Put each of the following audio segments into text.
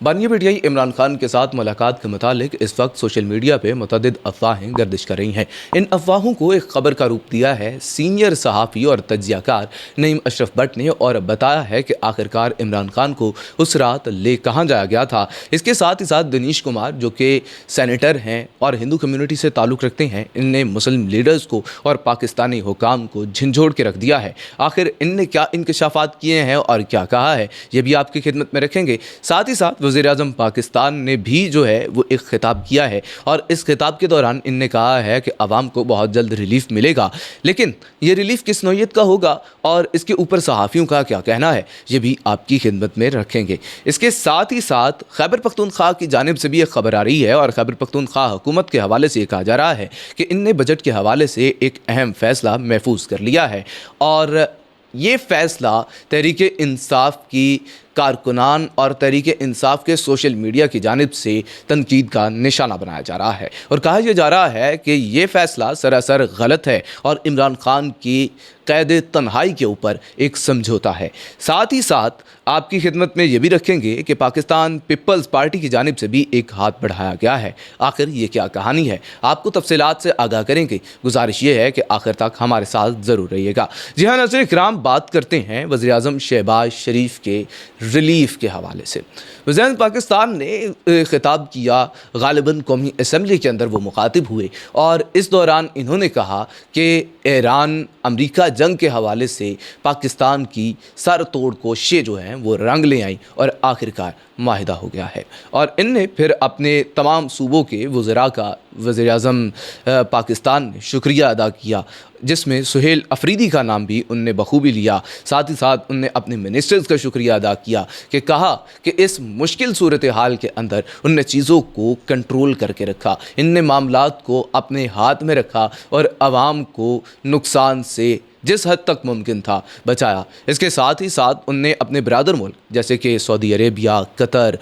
बानिया PTI Imran Khan के साथ मुलाकात के मुतालिक इस वक्त सोशल मीडिया पे मुतअद्दिद अफवाहें गर्दिश कर रही हैं। इन अफवाहों को एक खबर का रूप दिया है सीनियर सहाफ़ी और तज्जियाकार नईम अशरफ भट्ट ने, और बताया है कि आखिरकार इमरान खान को उस रात ले कहाँ जाया गया था। इसके साथ ही साथ दिनेश कुमार जो कि सेनेटर हैं और हिंदू कम्युनिटी से ताल्लुक़ रखते हैं, इनने मुस्लिम लीडर्स को और पाकिस्तानी हुकाम को झंझोड़ के रख दिया है। आखिर इनने क्या इंकशाफात किए हैं और क्या कहा है, ये भी आपकी खिदमत में रखेंगे। साथ ही साथ वज़ीर-ए-आज़म पाकिस्तान ने भी जो है वो एक खिताब किया है, और इस खिताब के दौरान इनने कहा है कि आवाम को बहुत जल्द रिलीफ मिलेगा। लेकिन ये रिलीफ किस नौइयत का होगा और इसके ऊपर सहाफ़ियों का क्या कहना है, ये भी आपकी खिदमत में रखेंगे। इसके साथ ही साथ खैबर पख्तूनख्वा की जानिब से भी एक खबर आ रही है, और खैबर पख्तूनख्वा हुकूमत के हवाले से ये कहा जा रहा है कि इनने बजट के हवाले से एक अहम फ़ैसला महफूज कर लिया है, और ये फ़ैसला तहरीक इंसाफ की कारकुनान और तहरीक इंसाफ के सोशल मीडिया की जानिब से तनकीद का निशाना बनाया जा रहा है, और कहा यह जा रहा है कि ये फ़ैसला सरासर गलत है और इमरान खान की कैद तन्हाई के ऊपर एक समझौता है। साथ ही साथ आपकी खिदमत में ये भी रखेंगे कि पाकिस्तान पीपल्स पार्टी की जानिब से भी एक हाथ बढ़ाया गया है। आखिर ये क्या कहानी है, आपको तफसीलात से आगाह करेंगे। गुजारिश ये है कि आखिर तक हमारे साथ ज़रूर रहिएगा। जी हाँ नाज़रीन इकराम, बात करते हैं वज़ीर-ए-आज़म शहबाज शरीफ के रिलीफ के हवाले से। वज़ीर पाकिस्तान ने खिताब किया, गालिबन कौमी असम्बली के अंदर वो मुखातिब हुए, और इस दौरान इन्होंने कहा कि ईरान अमरीका जंग के हवाले से पाकिस्तान की सर तोड़ कोशिशें जो हैं वो रंग ले आई, और आखिरकार माहिदा हो गया है। और इनने फिर अपने तमाम सूबों के वज़रा का वज़ीर-ए-आज़म पाकिस्तान ने शुक्रिया अदा किया, जिसमें सुहेल अफरीदी का नाम भी उनने बखूबी लिया। साथ ही साथ उनने अपने मिनिस्टर्स का शुक्रिया अदा किया कि कहा कि इस मुश्किल सूरत हाल के अंदर उनने चीज़ों को कंट्रोल करके रखा, इनने मामलात को अपने हाथ में रखा और आवाम को नुकसान से जिस हद तक मुमकिन था बचाया। इसके साथ ही साथ उनने अपने बरादर मुल्क जैसे कि सऊदी अरेबिया, कतर,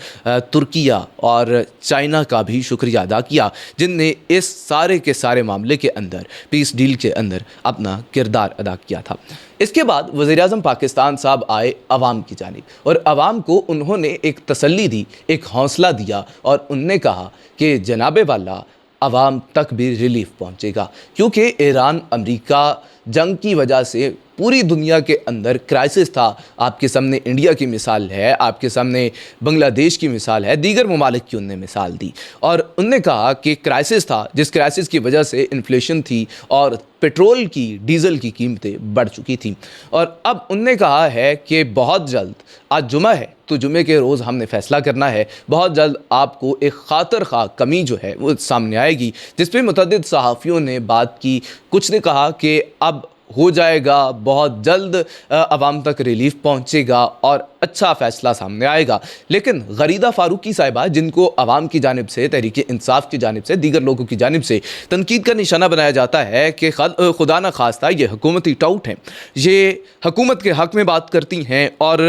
तुर्किया और चाइना का भी शुक्रिया अदा किया, जिनने इस सारे के सारे मामले के अंदर, पीस डील के अंदर अपना किरदार अदा किया था। इसके बाद वज़ीर-ए-आज़म पाकिस्तान साहब आए अवाम की जानिब, और अवाम को उन्होंने एक तसल्ली दी, एक हौसला दिया, और उनने कहा कि जनाबे वाला अवाम तक भी रिलीफ पहुँचेगा, क्योंकि ईरान अमरीका जंग की वजह से पूरी दुनिया के अंदर क्राइसिस था। आपके सामने इंडिया की मिसाल है, आपके सामने बांग्लादेश की मिसाल है, दीगर ममालिक की उनने मिसाल दी, और उनने कहा कि क्राइसिस था, जिस क्राइसिस की वजह से इन्फ्लेशन थी और पेट्रोल की, डीज़ल की कीमतें बढ़ चुकी थी। और अब उनने कहा है कि बहुत जल्द, आज जुमा है तो जुमे के रोज़ हमने फ़ैसला करना है, बहुत जल्द आपको एक खातर खा कमी जो है वो सामने आएगी, जिस पर मुतअद्दिद सहाफ़ियों ने बात की। कुछ ने कहा कि अब हो जाएगा, बहुत जल्द आवाम तक रिलीफ पहुंचेगा और अच्छा फ़ैसला सामने आएगा। लेकिन गरीदा फ़ारूकी साहिबा, जिनको आवाम की जानिब से, तहरीक इंसाफ की जानिब से, दीगर लोगों की जानिब से तनकीद का निशाना बनाया जाता है कि खुदा न खास्ता ये हुकूमती टाउट हैं, ये हुकूमत के हक़ में बात करती हैं और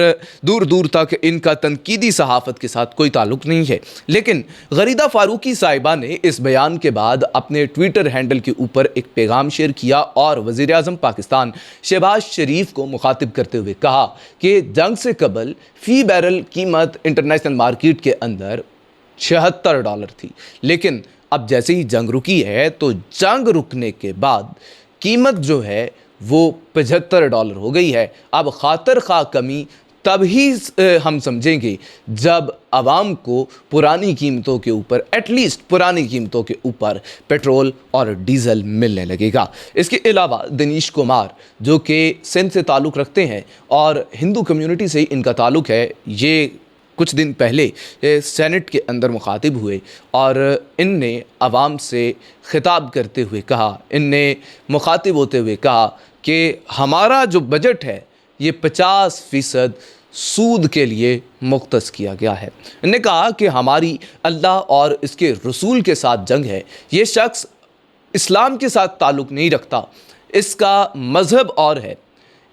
दूर दूर तक इनका तनकीदी सहाफ़त के साथ कोई ताल्लुक़ नहीं है। लेकिन गरीदा फ़ारूकी साहिबा ने इस बयान के बाद अपने ट्विटर हैंडल के ऊपर एक पैगाम शेयर किया, और वज़ीर-ए-आज़म पाकिस्तान शहबाज शरीफ को मुखातिब करते हुए कहा कि जंग से कबल फी बैरल कीमत इंटरनेशनल मार्केट के अंदर $76 थी, लेकिन अब जैसे ही जंग रुकी है तो जंग रुकने के बाद कीमत जो है वो $75 हो गई है। अब खातर खा कमी तभी हम समझेंगे जब आवाम को पुरानी कीमतों के ऊपर, एटलीस्ट पुरानी कीमतों के ऊपर पेट्रोल और डीज़ल मिलने लगेगा। इसके अलावा दिनेश कुमार जो कि सिंध से ताल्लुक़ रखते हैं और हिंदू कम्युनिटी से इनका ताल्लुक़ है, ये कुछ दिन पहले सेनेट के अंदर मुखातिब हुए, और इनने आवाम से ख़िताब करते हुए कहा, इनने मुखातिब होते हुए कहा कि हमारा जो बजट है ये 50% सूद के लिए मुख्तस किया गया है। इन्होंने कहा कि हमारी अल्लाह और इसके रसूल के साथ जंग है। ये शख्स इस्लाम के साथ ताल्लुक़ नहीं रखता, इसका मज़हब और है,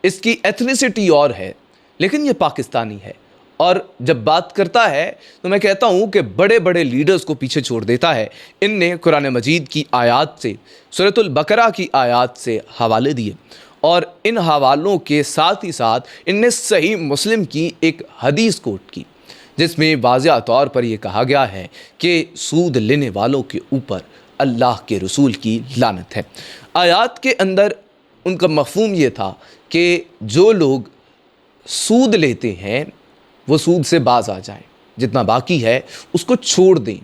इसकी एथनिसिटी और है, लेकिन ये पाकिस्तानी है। और जब बात करता है तो मैं कहता हूँ कि बड़े बड़े लीडर्स को पीछे छोड़ देता है। इनने कुरान मजीद की आयात से, सूरतुल बकरा की आयात से हवाले दिए, और इन हवालों के साथ ही साथ इनने सही मुस्लिम की एक हदीस कोट की, जिसमें वाज़िह तौर पर यह कहा गया है कि सूद लेने वालों के ऊपर अल्लाह के रसूल की लानत है। आयात के अंदर उनका मफ़हूम ये था कि जो लोग सूद लेते हैं वो सूद से बाज आ जाएं, जितना बाकी है उसको छोड़ दें,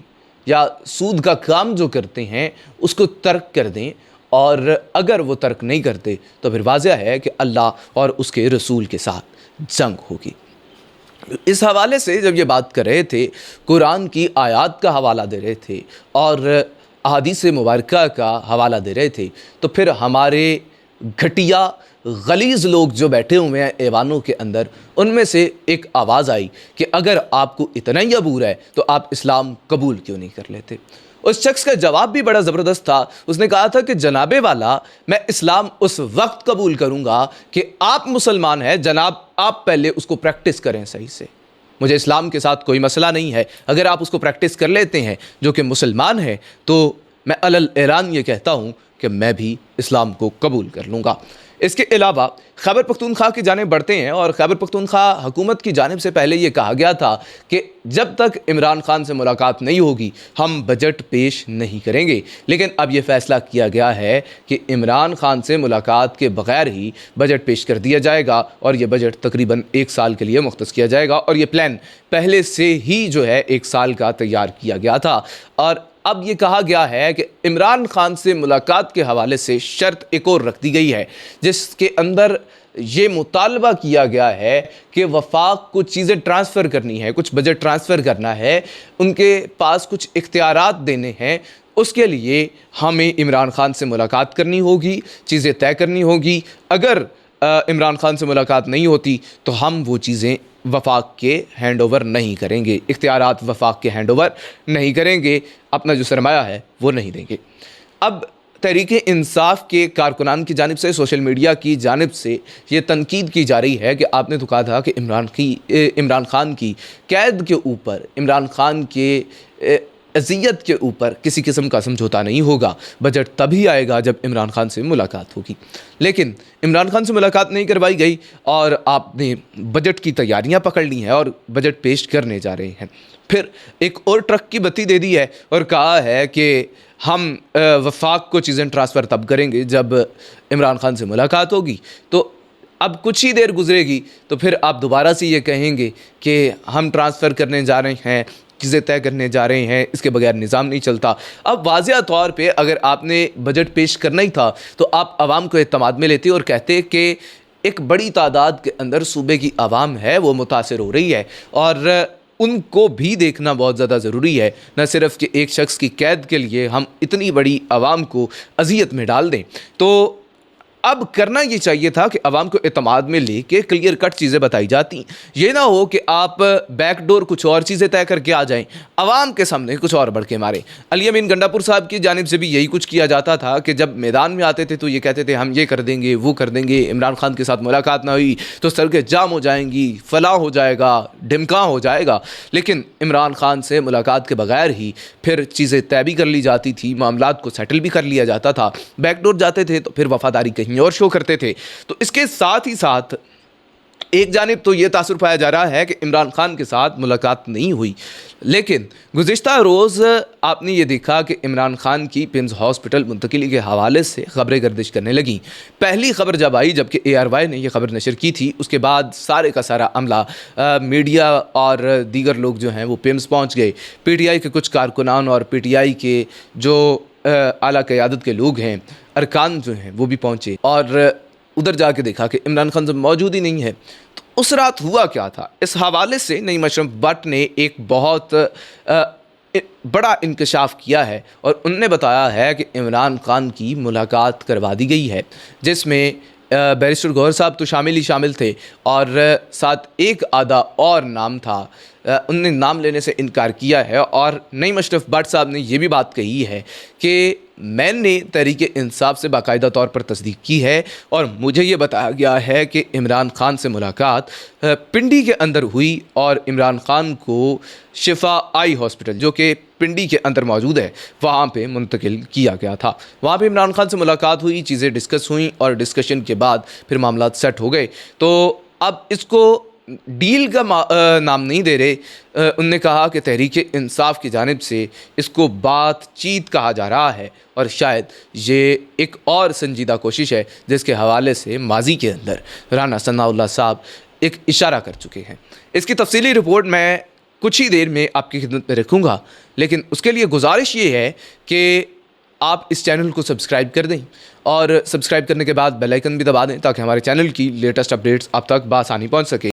या सूद का काम जो करते हैं उसको तर्क कर दें, और अगर वो तर्क नहीं करते तो फिर वाज़िह है कि अल्लाह और उसके रसूल के साथ जंग होगी। इस हवाले से जब ये बात कर रहे थे, कुरान की आयत का हवाला दे रहे थे और अहादीस मुबारका का हवाला दे रहे थे, तो फिर हमारे घटिया गलीज़ लोग जो बैठे हुए हैं ऐवानों के अंदर, उनमें से एक आवाज़ आई कि अगर आपको इतना ही अबूर है तो आप इस्लाम कबूल क्यों नहीं कर लेते। उस शख्स का जवाब भी बड़ा ज़बरदस्त था। उसने कहा था कि जनाबे वाला, मैं इस्लाम उस वक्त कबूल करूँगा कि आप मुसलमान हैं जनाब, आप पहले उसको प्रैक्टिस करें सही से। मुझे इस्लाम के साथ कोई मसला नहीं है, अगर आप उसको प्रैक्टिस कर लेते हैं जो कि मुसलमान है, तो मैं अलल ऐलान ये कहता हूँ कि मैं भी इस्लाम को कबूल कर लूँगा। इसके अलावा खैबर पख्तूनख्वा की जानिब बढ़ते हैं, और खैबर पख्तूनख्वा हुकूमत की जानिब से पहले ये कहा गया था कि जब तक इमरान खान से मुलाकात नहीं होगी हम बजट पेश नहीं करेंगे। लेकिन अब ये फ़ैसला किया गया है कि इमरान खान से मुलाकात के बग़ैर ही बजट पेश कर दिया जाएगा, और ये बजट तकरीबन 1 साल के लिए मुख्तस किया जाएगा, और ये प्लान पहले से ही जो है 1 साल का तैयार किया गया था। और अब ये कहा गया है कि इमरान खान से मुलाकात के हवाले से शर्त एक और रख दी गई है, जिसके अंदर ये मुतालबा किया गया है कि वफाक कुछ चीज़ें ट्रांसफ़र करनी है, कुछ बजट ट्रांसफ़र करना है, उनके पास कुछ इख्तियारात देने हैं। उसके लिए हमें इमरान खान से मुलाकात करनी होगी, चीज़ें तय करनी होगी। अगर इमरान खान से मुलाकात नहीं होती तो हम वो चीज़ें वफाक के हैंड ओवर नहीं करेंगे, इख्तियारात वफाक के हैंड ओवर नहीं करेंगे, अपना जो सरमाया है वो नहीं देंगे। अब तहरीक इंसाफ के कारकुनान की जानिब से, सोशल मीडिया की जानिब से ये तनकीद की जा रही है कि आपने तो कहा था कि इमरान खान की कैद के ऊपर, इमरान खान के अज़ियत के ऊपर किसी किस्म का समझौता नहीं होगा, बजट तभी आएगा जब इमरान खान से मुलाकात होगी। लेकिन इमरान खान से मुलाकात नहीं करवाई गई और आपने बजट की तैयारियां पकड़ ली हैं और बजट पेश करने जा रहे हैं। फिर एक और ट्रक की बत्ती दे दी है और कहा है कि हम वफाक को चीज़ें ट्रांसफ़र तब करेंगे जब इमरान खान से मुलाकात होगी। तो अब कुछ ही देर गुजरेगी तो फिर आप दोबारा से ये कहेंगे कि हम ट्रांसफ़र करने जा रहे हैं, चीज़ें तय करने जा रहे हैं, इसके बगैर निज़ाम नहीं चलता। अब वाज़िह तौर पे अगर आपने बजट पेश करना ही था तो आप आवाम को एतमाद में लेते और कहते कि एक बड़ी तादाद के अंदर सूबे की आवाम है वो मुतासिर हो रही है और उनको भी देखना बहुत ज़्यादा ज़रूरी है, न सिर्फ कि एक शख्स की कैद के लिए हम इतनी बड़ी आवाम को अज़ियत में डाल दें। तो अब करना ये चाहिए था कि आवाम को एतमाद में लेके क्लियर कट चीज़ें बताई जाती। ये ना हो कि आप बैकडोर कुछ और चीज़ें तय करके आ जाएं, आवाम के सामने कुछ और बढ़ के मारें। अली अमीन गंडापुर साहब की जानिब से भी यही कुछ किया जाता था कि जब मैदान में आते थे तो ये कहते थे हम ये कर देंगे, वो कर देंगे, इमरान खान के साथ मुलाकात ना हुई तो सड़कें जाम हो जाएंगी, फलाह हो जाएगा, ढिमका हो जाएगा। लेकिन इमरान खान से मुलाकात के बगैर ही फिर चीज़ें तय भी कर ली जाती थी, मामलात को सेटल भी कर लिया जाता था। बैकडोर जाते थे तो फिर वफादारी कहीं और शो करते थे। तो इसके साथ ही साथ एक जानिब तो ये तासुर पाया जा रहा है कि इमरान खान के साथ मुलाकात नहीं हुई, लेकिन गुज़िश्ता रोज़ आपने ये देखा कि इमरान खान की पिम्स हॉस्पिटल मुंतकिली के हवाले से ख़बरें गर्दिश करने लगीं। पहली ख़बर जब आई, जबकि ARY ने यह ख़बर नशर की थी, उसके बाद सारे का सारा अमला मीडिया और दीगर लोग जो हैं वो पिम्स पहुँच गए। PTI के कुछ कारकुनान और PTI के जो आला क़यादत के लोग हैं, अरकान जो हैं वो भी पहुँचे और उधर जाके देखा कि इमरान खान मौजूद ही नहीं है। तो उस रात हुआ क्या था, इस हवाले से नईम अशरफ भट्ट ने एक बहुत बड़ा इंकशाफ किया है और उनने बताया है कि इमरान खान की मुलाकात करवा दी गई है, जिसमें बैरिस्टर गौहर साहब तो शामिल थे और साथ एक आधा और नाम था, उनने नाम लेने से इनकार किया है। और नईम अशरफ भट्ट साहब ने यह भी बात कही है कि मैंने तहरीक इंसाफ से बाकायदा तौर पर तस्दीक की है और मुझे ये बताया गया है कि इमरान खान से मुलाकात पिंडी के अंदर हुई और इमरान खान को शिफा आई हॉस्पिटल जो कि पिंडी के अंदर मौजूद है वहाँ पे मुंतकिल किया गया था। वहाँ पे इमरान खान से मुलाकात हुई, चीज़ें डिस्कस हुई और डिस्कशन के बाद फिर मामला सेट हो गए। तो अब इसको डील का नाम नहीं दे रहे। उनने कहा कि तहरीक-ए-इंसाफ की जानिब से इसको बातचीत कहा जा रहा है और शायद ये एक और संजीदा कोशिश है जिसके हवाले से माजी के अंदर राना सनाउल्लाह साहब एक इशारा कर चुके हैं। इसकी तफसीली रिपोर्ट मैं कुछ ही देर में आपकी खिदमत में रखूँगा, लेकिन उसके लिए गुजारिश ये है कि आप इस चैनल को सब्सक्राइब कर दें और सब्सक्राइब करने के बाद बेल आइकन भी दबा दें ताकि हमारे चैनल की लेटेस्ट अपडेट्स आप तक बआसानी पहुँच सके।